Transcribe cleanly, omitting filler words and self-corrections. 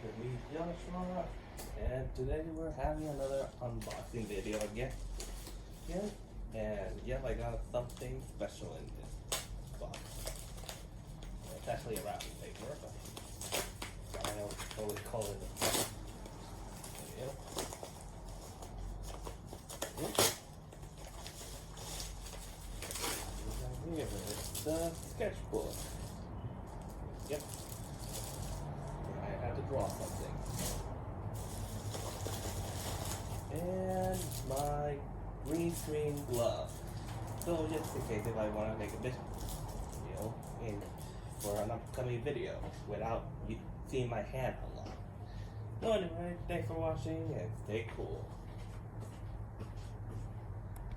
with me, Joshua, and today we're having another unboxing video again. And yep, I got something special in this box. It's actually a wrapping paper, but I don't always call it a box. Here is the sketchbook. Yep. I had to draw something. And my green screen glove. So just in case if I want to make a bit, for an upcoming video without you seeing my hand a lot. So anyway, thanks for watching and stay cool.